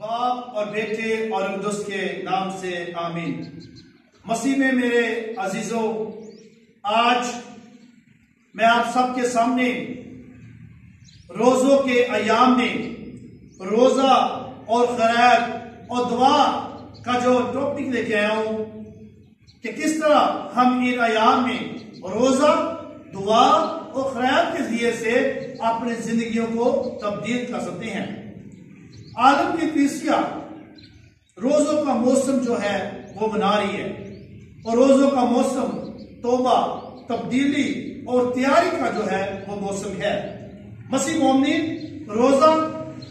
باپ اور بیٹے اور قدس کے نام سے آمین۔ مسیح میں میرے عزیزوں، آج میں آپ سب کے سامنے روزوں کے ایام میں روزہ اور خیرات اور دعا کا جو ٹاپک لے کے آیا ہوں کہ کس طرح ہم ان ایام میں روزہ، دعا اور خیرات کے ذریعے سے اپنی زندگیوں کو تبدیل کر سکتے ہیں۔ عالم کی کلیسیا روزوں کا موسم جو ہے وہ منا رہی ہے، اور روزوں کا موسم توبہ، تبدیلی اور تیاری کا جو ہے وہ موسم ہے۔ مسیح مومنین روزہ،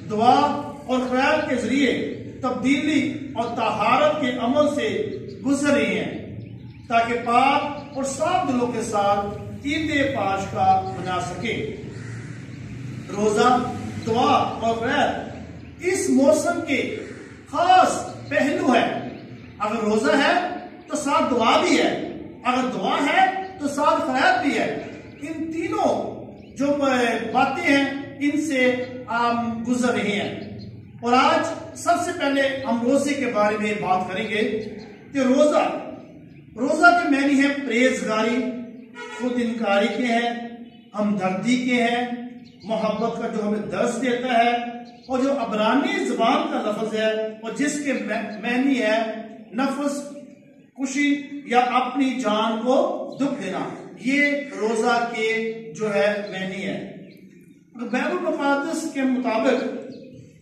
دعا اور خیرات کے ذریعے تبدیلی اور طہارت کے عمل سے گزر رہی ہیں تاکہ پاک اور صاف دلوں کے ساتھ عید پاش کا منا سکے۔ روزہ، دعا اور خیرات اس موسم کے خاص پہلو ہے۔ اگر روزہ ہے تو ساتھ دعا بھی ہے، اگر دعا ہے تو ساتھ خیرات بھی ہے۔ ان تینوں جو باتیں ہیں ان سے گزر رہے ہیں، اور آج سب سے پہلے ہم روزے کے بارے میں بات کریں گے کہ روزہ کے معنی ہے پرہیزگاری، خود انکاری کے ہیں، ہمدردی کے ہیں، محبت کا جو ہمیں درس دیتا ہے، اور جو عبرانی زبان کا لفظ ہے اور جس کے معنی ہے نفس کشی یا اپنی جان کو دکھ دینا، یہ روزہ کے جو ہے معنی ہے۔ بائبل مقدس کے مطابق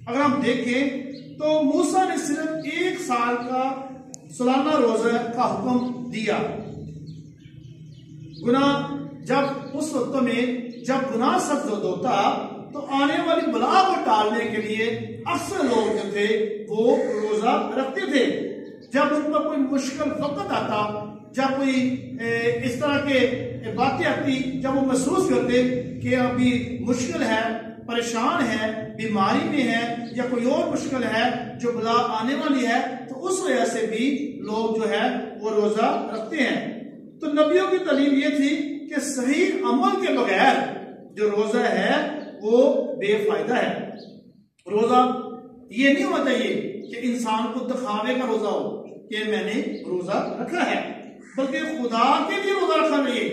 اگر ہم دیکھیں تو موسیٰ نے صرف 1 سال کا سالانہ روزہ کا حکم دیا۔ گناہ جب اس وقت میں جب گناہ سخت ہوتا تو آنے والی بلا کو ٹالنے کے لیے اکثر لوگ جو تھے وہ روزہ رکھتے تھے۔ جب ان پر کوئی مشکل وقت آتا، جب کوئی اس طرح کے باتیں آتی، جب وہ محسوس کرتے کہ ابھی مشکل ہے، پریشان ہے، بیماری میں ہے یا کوئی اور مشکل ہے جو بلا آنے والی ہے، تو اس وجہ سے بھی لوگ جو ہے وہ روزہ رکھتے ہیں۔ تو نبیوں کی تعلیم یہ تھی کہ صحیح عمل کے بغیر جو روزہ ہے وہ بے فائدہ ہے۔ روزہ یہ نہیں ہونا چاہیے کہ انسان کو دکھاوے کا روزہ ہو کہ میں نے روزہ رکھا ہے، بلکہ خدا کے لیے روزہ رکھنا چاہیے۔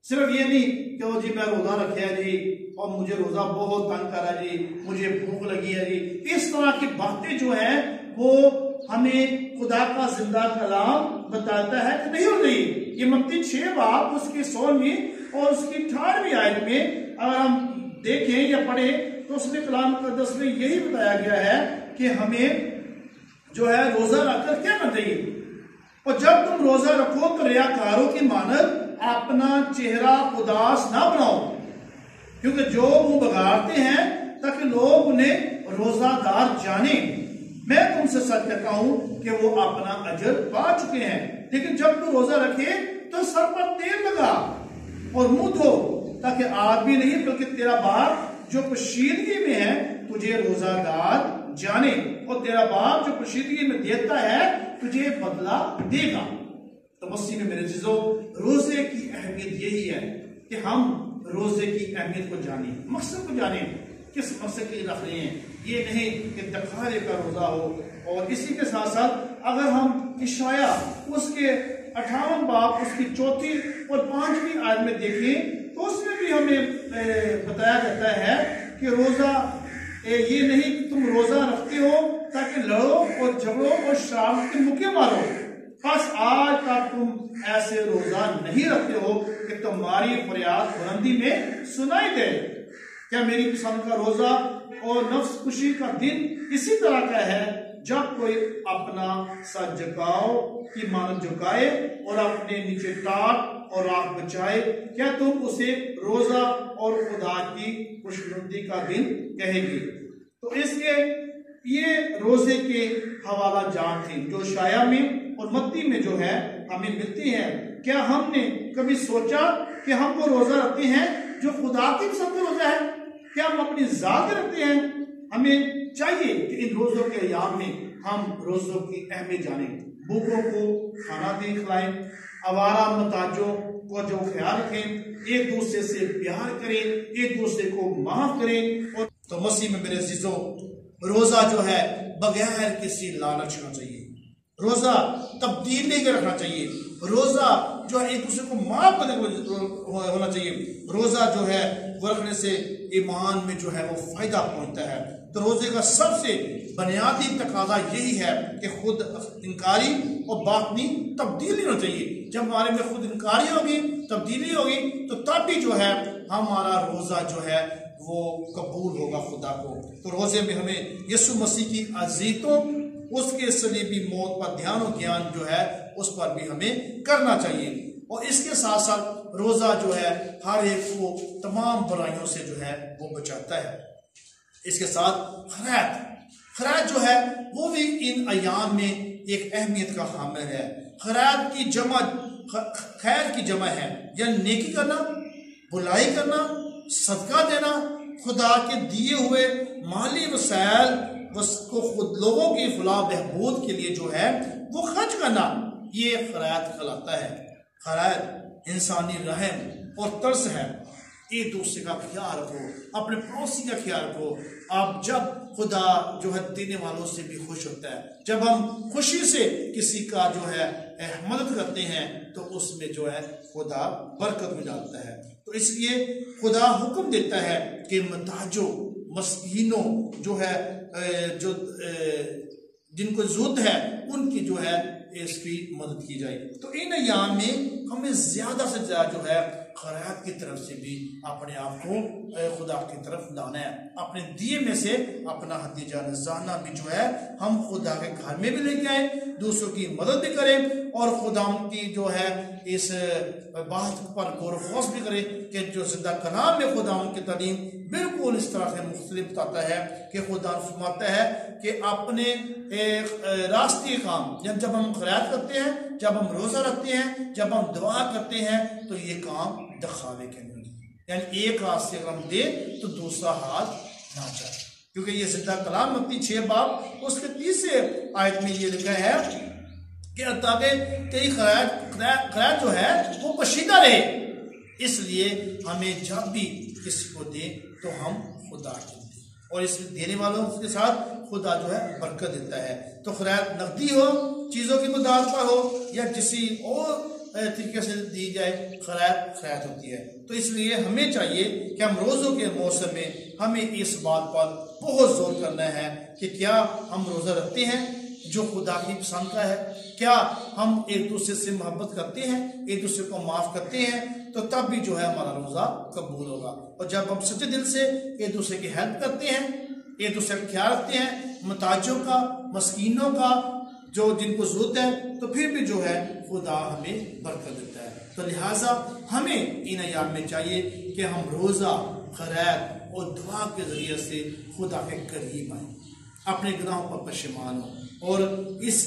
صرف یہ نہیں کہ وہ جی میں روزہ رکھا ہے جی اور مجھے روزہ بہت تنگ کر رہا ہے جی، مجھے بھوک لگی ہے جی، اس طرح کی باتیں جو ہیں وہ ہمیں خدا کا زندہ کلام بتاتا ہے کہ نہیں ہو رہی۔ یہ متی 6 باب اس کی 16ویں اور اس کی 18ویں آیت میں اگر ہم دیکھیں یا پڑھیں تو اس میں کلام مقدس میں یہی بتایا گیا ہے کہ ہمیں جو ہے روزہ رکھ کر کیا کرنا چاہیے۔ اور جب تم روزہ رکھو تو ریاکاروں کی مانند اپنا چہرہ اداس نہ بناؤ، کیونکہ جو منہ بگاڑتے ہیں تاکہ لوگ انہیں روزہ دار جانیں۔ میں تم سے سچ کہتا ہوں کہ وہ اپنا اجر پا چکے ہیں۔ لیکن جب تو روزہ رکھے تو سر پر تیل لگا اور منہ دھو، تاکہ آدمی نہیں بلکہ تیرا باپ جو پوشیدگی میں ہے تجھے روزہ دار جانے، اور تیرا باپ جو پوشیدگی میں دیتا ہے تجھے بدلہ دے گا۔ تو مسیح میں میرے عزیزوں، روزے کی اہمیت یہی ہے کہ ہم روزے کی اہمیت کو جانیں، مقصد کو جانیں، کس مقصد کے لیے رکھ رہے ہیں۔ یہ نہیں کہ دکھاوے کا روزہ ہو۔ اور اسی کے ساتھ ساتھ اگر ہم اشعیا اس کے 58 باب اس کی 4 اور 5ویں آیت میں دیکھیں تو اس میں بھی ہمیں بتایا جاتا ہے کہ روزہ یہ نہیں کہ تم روزہ رکھتے ہو تاکہ لڑو اور جھگڑو اور شرارت کے موقع مارو، بس آج تک تم ایسے روزہ نہیں رکھتے ہو کہ تمہاری فریاد بلندی میں سنائی دے۔ کیا میری پسند کا روزہ اور نفس خوشی کا دن اسی طرح کا ہے جب کوئی اپنا سر جھکاؤ کی مانند جھکائے اور اپنے نیچے ٹاٹ اور آنکھ بچائے؟ کیا تم اسے روزہ اور خدا کی خوشنودی کا دن کہے گی؟ تو اس کے یہ روزے کے حوالہ جات تھے جو شایا میں اور متی میں جو ہے ہمیں ملتی ہیں۔ کیا ہم نے کبھی سوچا کہ ہم وہ روزہ رکھتے ہیں جو خدا کی پسند کا روزہ ہے؟ کیا ہم اپنی ذات رکھتے ہیں؟ ہمیں چاہیے کہ ان روزوں کے ایام میں ہم روزوں کی اہمیت جانیں، بھوکوں کو کھانا دیں کھلائیں، آوارہ محتاجوں کو جو خیال رکھیں، ایک دوسرے سے پیار کریں، ایک دوسرے کو معاف کریں اور تو مسیح میں میرے عزیزوں روزہ جو ہے بغیر کسی لالچ ہونا چاہیے، روزہ تبدیلی کے رکھنا چاہیے، روزہ جو ہے ایک دوسرے کو معاف کرنے کو ہونا چاہیے، روزہ جو ہے وہ رکھنے سے ایمان میں جو ہے وہ فائدہ پہنچتا ہے۔ تو روزے کا سب سے بنیادی تقاضا یہی ہے کہ خود انکاری اور باطنی تبدیلی ہونا چاہیے۔ جب ہمارے میں خود انکاری ہوگی، تبدیلی ہوگی، تو تب بھی جو ہے ہمارا روزہ جو ہے وہ قبول ہوگا خدا کو۔ تو روزے میں ہمیں یسوع مسیح کی اذیتوں، اس کے صلیبی موت پر دھیان و گیان جو ہے اس پر بھی ہمیں کرنا چاہیے، اور اس کے ساتھ ساتھ روزہ جو ہے ہر ایک کو تمام برائیوں سے جو ہے وہ بچاتا ہے۔ اس کے ساتھ خیرات جو ہے وہ بھی ان ایام میں ایک اہمیت کا حامل ہے۔ خیرات کی جمع خیر کی جمع ہے، یعنی نیکی کرنا، بلائی کرنا، صدقہ دینا، خدا کے دیے ہوئے مالی وسائل کو خود لوگوں کی فلاح بہبود کے لیے جو ہے وہ خرچ کرنا، یہ خیرات کہلاتا ہے۔ خیرات انسانی رحم اور ترس ہے۔ ایک دوسرے کا خیال رکھو، اپنے پڑوسی کا خیال رکھو۔ اب جب خدا جو ہے دینے والوں سے بھی خوش ہوتا ہے، جب ہم خوشی سے کسی کا جو ہے مدد کرتے ہیں تو اس میں جو ہے خدا برکت میں ڈالتا ہے۔ تو اس لیے خدا حکم دیتا ہے کہ محتاجوں، مسکینوں جو ہے جو جن کو ضرورت ہے ان کی جو ہے اس کی مدد کی جائے۔ تو ان ایام میں ہمیں زیادہ سے زیادہ جو ہے خیرات کی طرف سے بھی اپنے آپ کو خدا کی طرف لانا ہے، اپنے دیے میں سے اپنا ہدیہ نذرانہ بھی جو ہے ہم خدا کے گھر میں بھی لے کے آئیں، دوسروں کی مدد بھی کریں، اور خدا کی جو ہے اس بات پر غور و خوض بھی کریں کہ جو زندہ کلام میں خدا کی تعلیم بالکل اس طرح سے مختلف بتاتا ہے کہ خدا فرماتا ہے کہ اپنے راستی کام، جب ہم خیرات کرتے ہیں، جب ہم روزہ رکھتے ہیں، جب ہم دعا کرتے ہیں، تو یہ کام دکھاوے کے نہیں، یعنی ایک ہاتھ سے اگر ہم دیں تو دوسرا ہاتھ نہ جائے، کیونکہ یہ زندہ کلام متی 6 باب اس کے 30 آیت میں یہ لکھا ہے کہ تاکہ تیری خیرات جو ہے وہ پوشیدہ رہے۔ اس لیے ہمیں جب بھی کسی کو دیں تو ہم خدا کو دیں، اور اس دینے والوں کے ساتھ خدا جو ہے برکت دیتا ہے۔ تو خیرات نقدی ہو، چیزوں کی مدد پر ہو، یا کسی اور طریقے سے دی جائے، خیرات ہوتی ہے۔ تو اس لیے ہمیں چاہیے کہ ہم روزوں کے موسم میں ہمیں اس بات پر بہت زور کرنا ہے کہ کیا ہم روزہ رکھتے ہیں جو خدا کی پسند کا ہے، کیا ہم ایک دوسرے سے محبت کرتے ہیں، ایک دوسرے کو معاف کرتے ہیں، تو تب بھی جو ہے ہمارا روزہ قبول ہوگا۔ اور جب ہم سچے دل سے ایک دوسرے کی ہیلپ کرتے ہیں، ایک دوسرے کا خیال رکھتے ہیں، محتاجوں کا، مسکینوں کا، جو جن کو ضرورت ہے، تو پھر بھی جو ہے خدا ہمیں برکت دیتا ہے۔ تو لہٰذا ہمیں ان ایام میں چاہیے کہ ہم روزہ، خیرات اور دعا کے ذریعے سے خدا کے قریب آئیں، اپنے گناہوں پر پشیمان ہوں، اور اس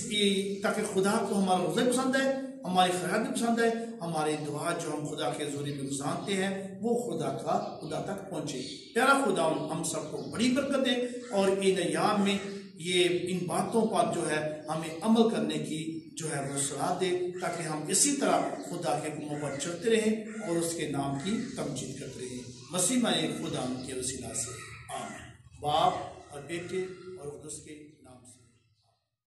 تاکہ خدا کو ہمارا روزہ بھی پسند ہے، ہماری خیرات بھی پسند ہے، ہماری دعا جو ہم خدا کے ذریعے میں گزارتے ہیں وہ خدا تک پہنچے۔ پیارا خدا ہم سب کو بڑی برکت دے، اور ان ایام میں یہ ان باتوں پر جو ہے ہمیں عمل کرنے کی جو ہے وہ صلاح دے، تاکہ ہم اسی طرح خدا کے حکموں پر چلتے رہیں اور اس کے نام کی تمجید کرتے رہیں۔ مسیح میں خدا کے وسیلہ سے آمین۔ باپ اور بیٹے اور قدس کے